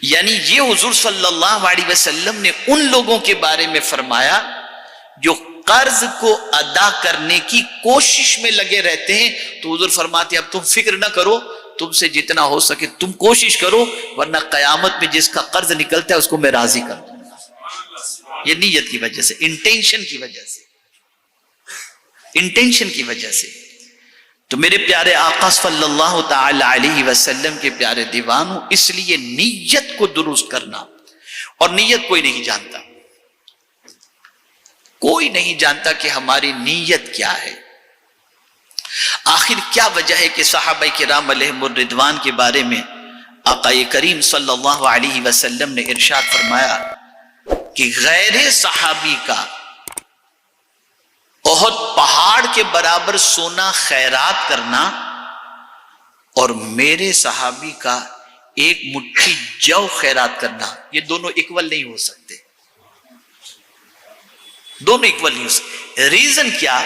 یعنی یہ حضور صلی اللہ علیہ وسلم نے ان لوگوں کے بارے میں فرمایا جو قرض کو ادا کرنے کی کوشش میں لگے رہتے ہیں، تو حضور فرماتے ہیں اب تم فکر نہ کرو، تم سے جتنا ہو سکے تم کوشش کرو، ورنہ قیامت میں جس کا قرض نکلتا ہے اس کو میں راضی کر دوں گا۔ یہ نیت کی وجہ سے، انٹینشن کی وجہ سے، انٹینشن کی وجہ سے۔ تو میرے پیارے آقا صلی اللہ تعالی علیہ وسلم کے پیارے دیوانوں، اس لیے نیت کو درست کرنا، اور نیت کوئی نہیں جانتا، کوئی نہیں جانتا کہ ہماری نیت کیا ہے۔ آخر کیا وجہ ہے کہ صحابہ کرام علیہم الرضوان کے بارے میں آقا کریم صلی اللہ علیہ وسلم نے ارشاد فرمایا کہ غیر صحابی کا احد پہاڑ کے برابر سونا خیرات کرنا اور میرے صحابی کا ایک مٹھی جو خیرات کرنا، یہ دونوں اکول نہیں ہو سکتے، دونوں اکول نہیں ہو سکتے۔ ریزن کیا؟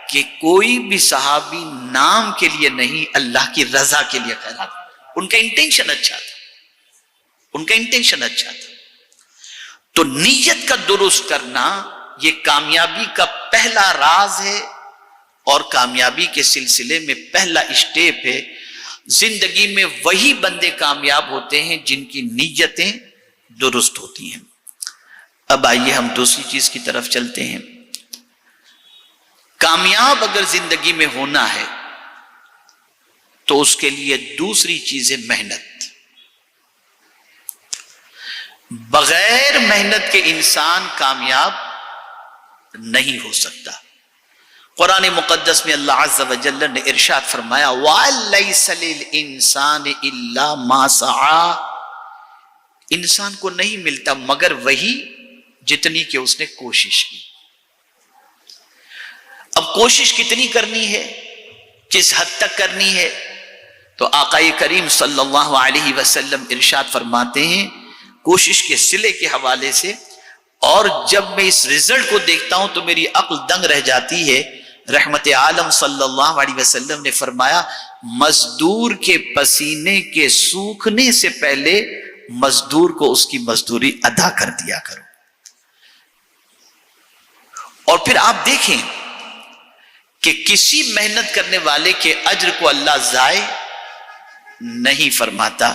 کہ کوئی بھی صحابی نام کے لیے نہیں، اللہ کی رضا کے لیے خیرات، ان کا انٹینشن اچھا تھا، ان کا انٹینشن اچھا تھا۔ تو نیت کا درست کرنا یہ کامیابی کا پہلا راز ہے، اور کامیابی کے سلسلے میں پہلا اسٹیپ ہے۔ زندگی میں وہی بندے کامیاب ہوتے ہیں جن کی نیتیں درست ہوتی ہیں۔ اب آئیے ہم دوسری چیز کی طرف چلتے ہیں۔ کامیاب اگر زندگی میں ہونا ہے تو اس کے لیے دوسری چیز ہے محنت۔ بغیر محنت کے انسان کامیاب نہیں ہو سکتا۔ قرآن مقدس میں اللہ عز و جل نے ارشاد فرمایا وَلَيْسَ لِلْإِنسَانِ إِلَّا مَا سَعَى، انسان کو نہیں ملتا مگر وہی جتنی کہ اس نے کوشش کی۔ اب کوشش کتنی کرنی ہے، کس حد تک کرنی ہے؟ تو آقا کریم صلی اللہ علیہ وسلم ارشاد فرماتے ہیں کوشش کے صلے کے حوالے سے، اور جب میں اس رزلٹ کو دیکھتا ہوں تو میری عقل دنگ رہ جاتی ہے۔ رحمت عالم صلی اللہ علیہ وسلم نے فرمایا مزدور کے پسینے کے سوکھنے سے پہلے مزدور کو اس کی مزدوری ادا کر دیا کرو۔ اور پھر آپ دیکھیں کہ کسی محنت کرنے والے کے اجر کو اللہ ضائع نہیں فرماتا۔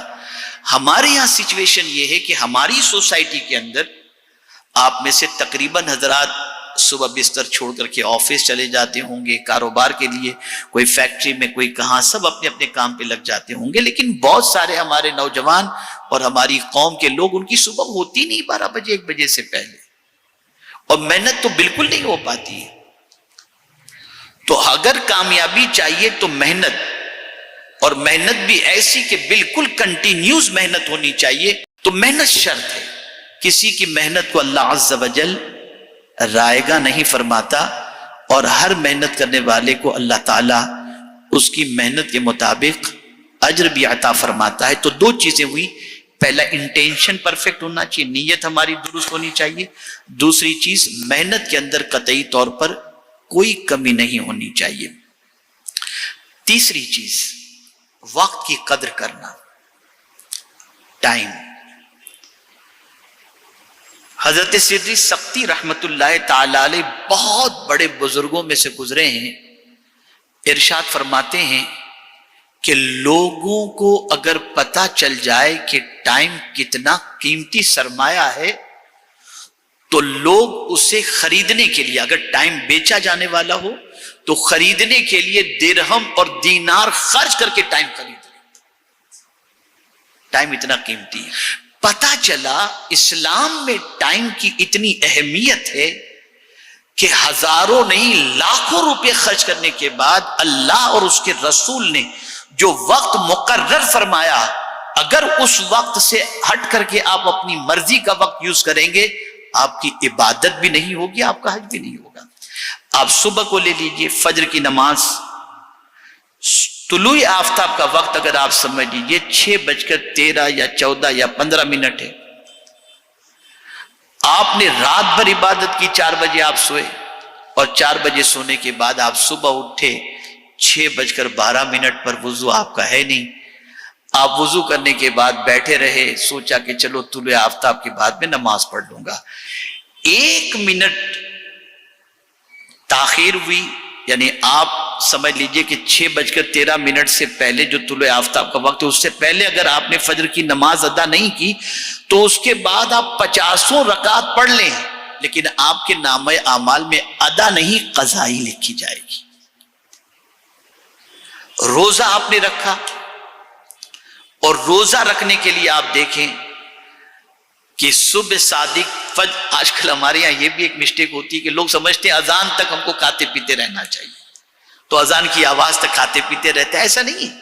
ہمارے یہاں سچویشن یہ ہے کہ ہماری سوسائٹی کے اندر آپ میں سے تقریباً حضرات صبح بستر چھوڑ کر کے آفس چلے جاتے ہوں گے، کاروبار کے لیے، کوئی فیکٹری میں، کوئی کہاں، سب اپنے اپنے کام پہ لگ جاتے ہوں گے، لیکن بہت سارے ہمارے نوجوان اور ہماری قوم کے لوگ، ان کی صبح ہوتی نہیں 12 بجے 1 بجے سے پہلے، اور محنت تو بالکل نہیں ہو پاتی ہے۔ تو اگر کامیابی چاہیے تو محنت، اور محنت بھی ایسی کہ بالکل کنٹینیوز محنت ہونی چاہیے۔ تو محنت شرط ہے، کسی کی محنت کو اللہ عز و جل رائگاں نہیں فرماتا، اور ہر محنت کرنے والے کو اللہ تعالیٰ اس کی محنت کے مطابق اجر بھی عطا فرماتا ہے۔ تو 2 چیزیں ہوئی، پہلا انٹینشن پرفیکٹ ہونا چاہیے، نیت ہماری درست ہونی چاہیے، دوسری چیز محنت کے اندر قطعی طور پر کوئی کمی نہیں ہونی چاہیے۔ تیسری چیز وقت کی قدر کرنا، ٹائم۔ حضرت سیدی سقطی رحمت اللہ تعالی علیہ بہت بڑے بزرگوں میں سے گزرے ہیں، ارشاد فرماتے ہیں کہ لوگوں کو اگر پتہ چل جائے کہ ٹائم کتنا قیمتی سرمایہ ہے تو لوگ اسے خریدنے کے لیے، اگر ٹائم بیچا جانے والا ہو تو خریدنے کے لیے درہم اور دینار خرچ کر کے ٹائم خرید لیں۔ ٹائم اتنا قیمتی ہے۔ پتہ چلا اسلام میں ٹائم کی اتنی اہمیت ہے کہ ہزاروں نہیں لاکھوں روپے خرچ کرنے کے بعد اللہ اور اس کے رسول نے جو وقت مقرر فرمایا، اگر اس وقت سے ہٹ کر کے آپ اپنی مرضی کا وقت یوز کریں گے، آپ کی عبادت بھی نہیں ہوگی، آپ کا حج بھی نہیں ہوگا۔ آپ صبح کو لے لیجئے، فجر کی نماز، طلوع آفتاب کا وقت اگر آپ سمجھ لیجئے 6:13 یا 14 یا 15 ہے، آپ نے رات بھر عبادت کی، 4 بجے آپ سوئے، اور 4 بجے سونے کے بعد آپ صبح اٹھے 6:12 پر، وضو آپ کا ہے نہیں، آپ وضو کرنے کے بعد بیٹھے رہے، سوچا کہ چلو طلوع آفتاب کے بعد میں نماز پڑھ لوں گا، 1 منٹ تاخیر ہوئی، یعنی آپ سمجھ لیجئے کہ 6:13 سے پہلے جو طلوع آفتاب کا وقت ہے، اس سے پہلے اگر آپ نے فجر کی نماز ادا نہیں کی تو اس کے بعد آپ 50 رکعت پڑھ لیں، لیکن آپ کے نامہ اعمال میں ادا نہیں، قضائی لکھی جائے گی۔ روزہ آپ نے رکھا، اور روزہ رکھنے کے لیے آپ دیکھیں کہ صبح صادق فجر، آج کل ہمارے یہاں یہ بھی ایک مسٹیک ہوتی ہے کہ لوگ سمجھتے ہیں اذان تک ہم کو کھاتے پیتے رہنا چاہیے، تو اذان کی آواز تک کھاتے پیتے رہتے ہیں، ایسا نہیں ہے۔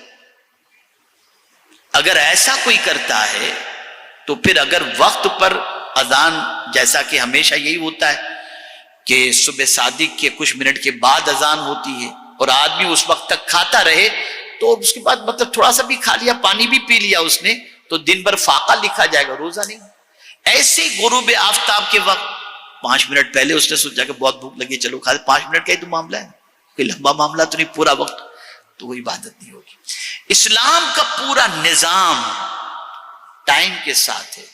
اگر ایسا کوئی کرتا ہے تو پھر اگر وقت پر اذان، جیسا کہ ہمیشہ یہی ہوتا ہے کہ صبح صادق کے کچھ منٹ کے بعد اذان ہوتی ہے اور آدمی اس وقت تک کھاتا رہے، تو اس کے بعد مطلب تھوڑا سا بھی کھا لیا، پانی بھی پی لیا اس نے، تو دن بھر فاقہ لکھا جائے گا، روزہ نہیں۔ ایسے غروب آفتاب کے وقت 5 منٹ پہلے اس نے سوچا کہ بہت بھوک لگی، چلو کھا، 5 منٹ کا ہی تو معاملہ ہے، کوئی لمبا معاملہ تو نہیں، پورا وقت تو وہ عبادت نہیں ہوگی۔ اسلام کا پورا نظام ٹائم کے ساتھ ہے،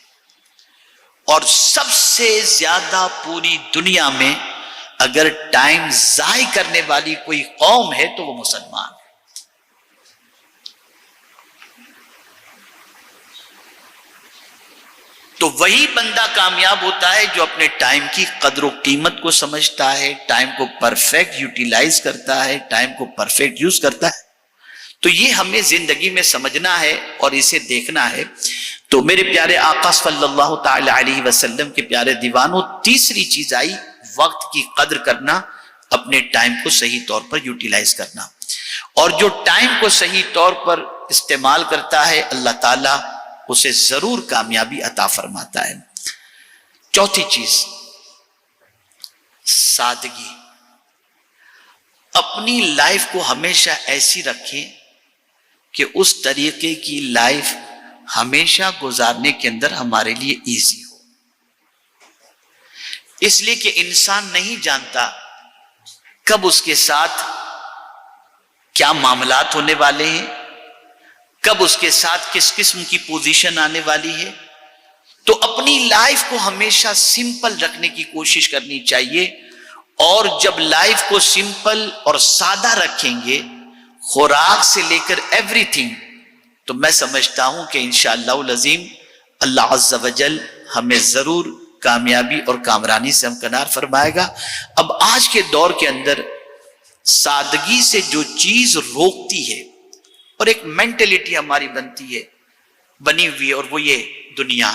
اور سب سے زیادہ پوری دنیا میں اگر ٹائم ضائع کرنے والی کوئی قوم ہے تو وہ مسلمان ہے۔ تو وہی بندہ کامیاب ہوتا ہے جو اپنے ٹائم کی قدر و قیمت کو سمجھتا ہے، ٹائم کو پرفیکٹ یوٹیلائز کرتا ہے، ٹائم کو پرفیکٹ یوز کرتا ہے۔ تو یہ ہمیں زندگی میں سمجھنا ہے اور اسے دیکھنا ہے۔ تو میرے پیارے آقا صلی اللہ تعالی علیہ وسلم کے پیارے دیوانوں، تیسری چیز آئی وقت کی قدر کرنا، اپنے ٹائم کو صحیح طور پر یوٹیلائز کرنا، اور جو ٹائم کو صحیح طور پر استعمال کرتا ہے اللہ تعالیٰ اسے ضرور کامیابی عطا فرماتا ہے۔ چوتھی چیز، سادگی۔ اپنی لائف کو ہمیشہ ایسی رکھیں کہ اس طریقے کی لائف ہمیشہ گزارنے کے اندر ہمارے لیے ایزی ہو، اس لیے کہ انسان نہیں جانتا کب اس کے ساتھ کیا معاملات ہونے والے ہیں، کب اس کے ساتھ کس قسم کی پوزیشن آنے والی ہے۔ تو اپنی لائف کو ہمیشہ سمپل رکھنے کی کوشش کرنی چاہیے، اور جب لائف کو سمپل اور سادہ رکھیں گے، خوراک سے لے کر ایوری تھنگ، تو میں سمجھتا ہوں کہ انشاءاللہ العظیم اللہ عز و جل ہمیں ضرور کامیابی اور کامرانی سے ہمکنار فرمائے گا۔ اب آج کے دور کے اندر سادگی سے جو چیز روکتی ہے، اور ایک مینٹلٹی ہماری بنی ہوئی ہے، اور وہ یہ دنیا